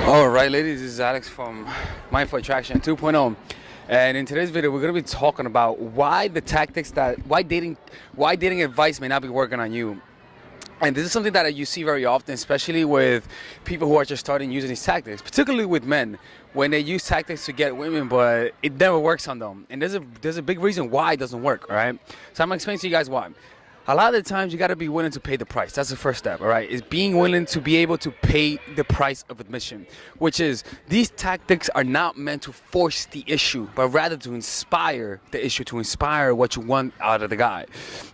All right, ladies, this is Alex from Mindful Attraction 2.0, and in today's video, we're going to be talking about why dating advice may not be working on you. And this is something that you see very often, especially with people who are just starting using these tactics, particularly with men, when they use tactics to get women, but it never works on them. And there's a big reason why it doesn't work. All right, so I'm gonna explain to you guys why. A lot of the times you got to be willing to pay the price. That's the first step, all right? Is being willing to be able to pay the price of admission, which is these tactics are not meant to force the issue, but rather to inspire the issue, to inspire what you want out of the guy.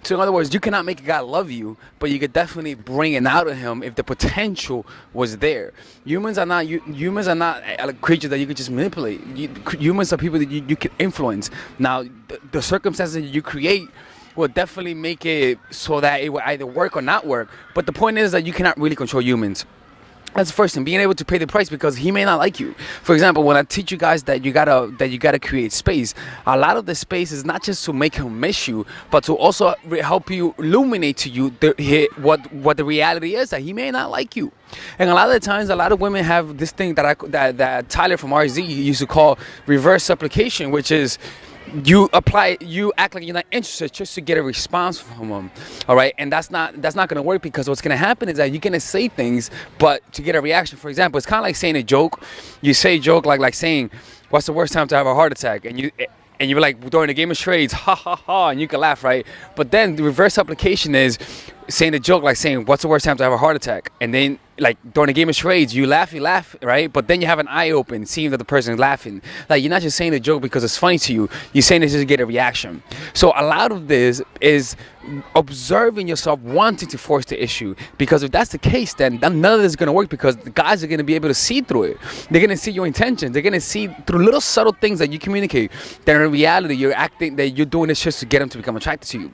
So in other words, you cannot make a guy love you, but you could definitely bring it out of him if the potential was there. Humans are not creatures that you can just manipulate. Humans are people that you can influence. Now, the circumstances that you create will definitely make it so that it will either work or not work. But the point is that you cannot really control humans. That's the first thing, being able to pay the price, because he may not like you. For example, when I teach you guys that you gotta create space, a lot of the space is not just to make him miss you, but to also help you illuminate to you what the reality is, that he may not like you. And a lot of the times, a lot of women have this thing that Tyler from RZ used to call reverse supplication, which is you act like you're not interested just to get a response from them. All right, and that's not going to work, because what's going to happen is that you're going to say things but to get a reaction. For example, it's kind of like saying a joke. You say a joke like saying, what's the worst time to have a heart attack? And you're like, during the game of charades, ha ha ha, and you can laugh, right? But then the reverse application is saying a joke like saying, what's the worst time to have a heart attack? And then, like, during the game of charades, you laugh, right? But then you have an eye open, seeing that the person is laughing. Like, you're not just saying the joke because it's funny to you. You're saying it just to get a reaction. So a lot of this is observing yourself wanting to force the issue, because if that's the case, then none of this is going to work, because the guys are going to be able to see through it. They're going to see your intentions. They're going to see through little subtle things that you communicate, that in reality you're acting, that you're doing this just to get them to become attracted to you.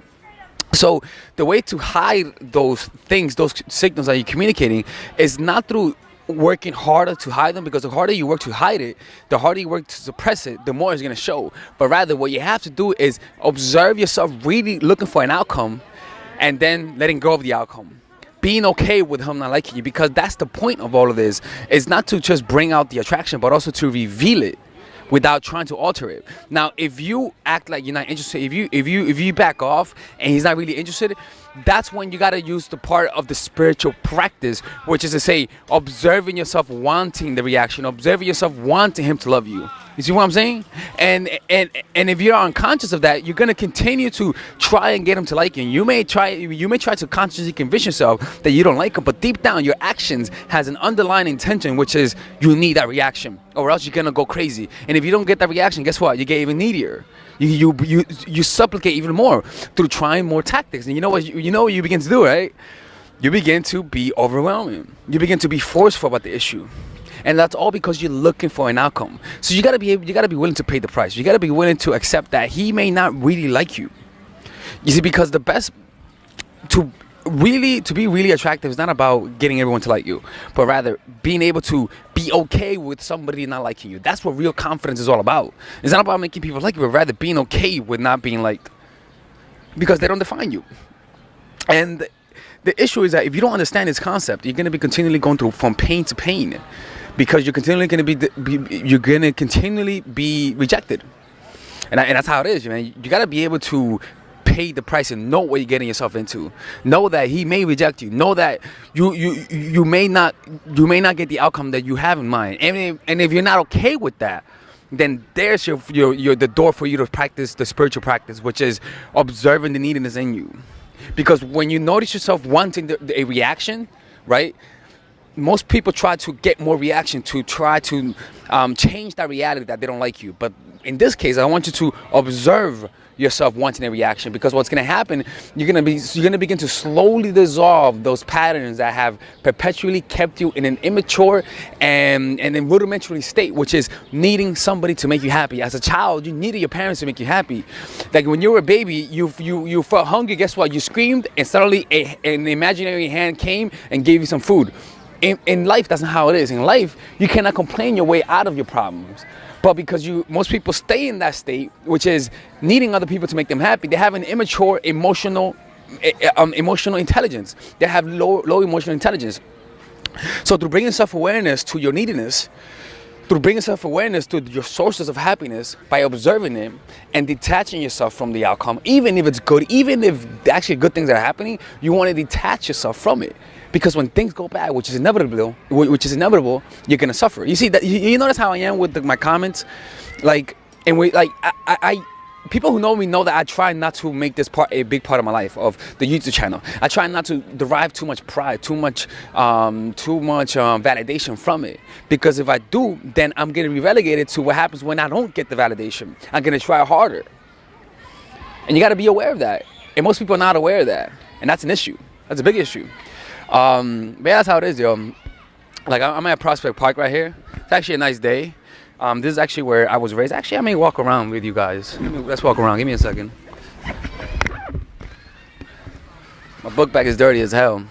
So the way to hide those things, those signals that you're communicating, is not through working harder to hide them, because the harder you work to hide it, the harder you work to suppress it, the more it's going to show. But rather, what you have to do is observe yourself really looking for an outcome, and then letting go of the outcome. Being okay with him not liking you, because that's the point of all of this. It's not to just bring out the attraction, but also to reveal it without trying to alter it. Now, if you act like you're not interested, if you back off and he's not really interested, that's when you got to use the part of the spiritual practice, which is to say, observing yourself wanting the reaction, observing yourself wanting him to love you. You see what I'm saying? And if you're unconscious of that, you're gonna continue to try and get him to like you. And you may try to consciously convince yourself that you don't like him, but deep down, your actions has an underlying intention, which is you need that reaction, or else you're gonna go crazy. And if you don't get that reaction, guess what? You get even needier. You supplicate even more through trying more tactics. And you know what you begin to do, right? You begin to be overwhelming. You begin to be forceful about the issue. And that's all because you're looking for an outcome. So you gotta be willing to pay the price. You gotta be willing to accept that he may not really like you. You see, because the best to be really attractive is not about getting everyone to like you, but rather being able to be okay with somebody not liking you. That's what real confidence is all about. It's not about making people like you, but rather being okay with not being liked, because they don't define you. And the issue is that if you don't understand this concept, you're gonna be continually going through from pain to pain, because you're continually be rejected, and that's how it is, man. You gotta be able to pay the price and know what you're getting yourself into. Know that he may reject you. Know that you may not get the outcome that you have in mind. And if you're not okay with that, then there's the door for you to practice the spiritual practice, which is observing the neediness in you. Because when you notice yourself wanting a reaction, right? Most people try to get more reaction to try to change that reality that they don't like you. But in this case, I want you to observe yourself wanting a reaction, because what's going to happen, you're going to begin to slowly dissolve those patterns that have perpetually kept you in an immature and in rudimentary state, which is needing somebody to make you happy. As a child, you needed your parents to make you happy. Like when you were a baby, you felt hungry. Guess what? You screamed, and suddenly an imaginary hand came and gave you some food. In life, that's not how it is. In life, you cannot complain your way out of your problems. But because most people stay in that state, which is needing other people to make them happy, they have an immature emotional intelligence. They have low emotional intelligence. So through bringing self-awareness to your neediness, through bringing self-awareness to your sources of happiness, by observing it and detaching yourself from the outcome, even if it's good, even if actually good things are happening, you want to detach yourself from it. Because when things go bad, which is inevitable, you're gonna suffer. You see that? You notice how I am with my comments, like, and I people who know me know that I try not to make this part a big part of my life, of the YouTube channel. I try not to derive too much pride, too much validation from it. Because if I do, then I'm gonna be relegated to what happens when I don't get the validation. I'm gonna try harder, and you got to be aware of that. And most people are not aware of that, and that's an issue. That's a big issue. But yeah, that's how it is, yo. Like, I'm at Prospect Park right here. It's actually a nice day. This is actually where I was raised. Actually, I may walk around with you guys. Let's walk around. Give me a second. My book bag is dirty as hell,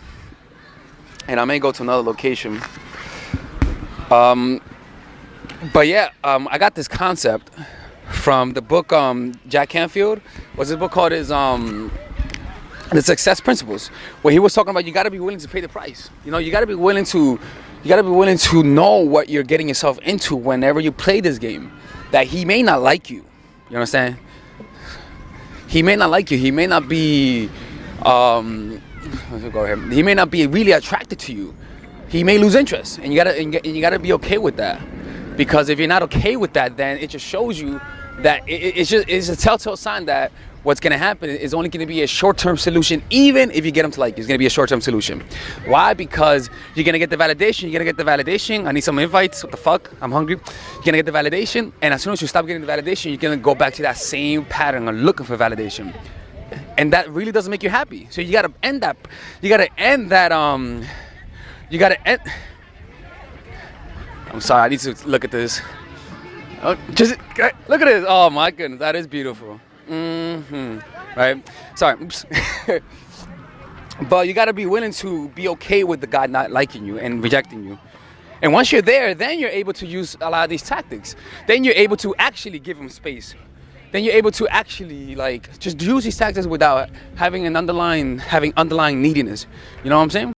and I may go to another location. But yeah, I got this concept from the book Jack Canfield. What's this book called? Is The Success Principles, where he was talking about you got to be willing to pay the price. You know, you got to be willing to know what you're getting yourself into whenever you play this game. That he may not like you. You understand? He may not like you. He may not be he may not be really attracted to you. He may lose interest, and you gotta be okay with that. Because if you're not okay with that, then it just shows you that it's a telltale sign that what's going to happen is only going to be a short-term solution. Even if you get them to like you, it's going to be a short-term solution. Why? Because you're going to get the validation. I need some invites. What the fuck? I'm hungry. You're going to get the validation, and as soon as you stop getting the validation, you're going to go back to that same pattern of looking for validation. And that really doesn't make you happy. So you got to end that. I'm sorry, I need to look at this. Oh, just look at this. Oh my goodness, that is beautiful. Right? Sorry. Oops. But you got to be willing to be okay with the guy not liking you and rejecting you. And once you're there, then you're able to use a lot of these tactics. Then you're able to actually give him space. Then you're able to actually like just use these tactics without having underlying neediness. You know what I'm saying?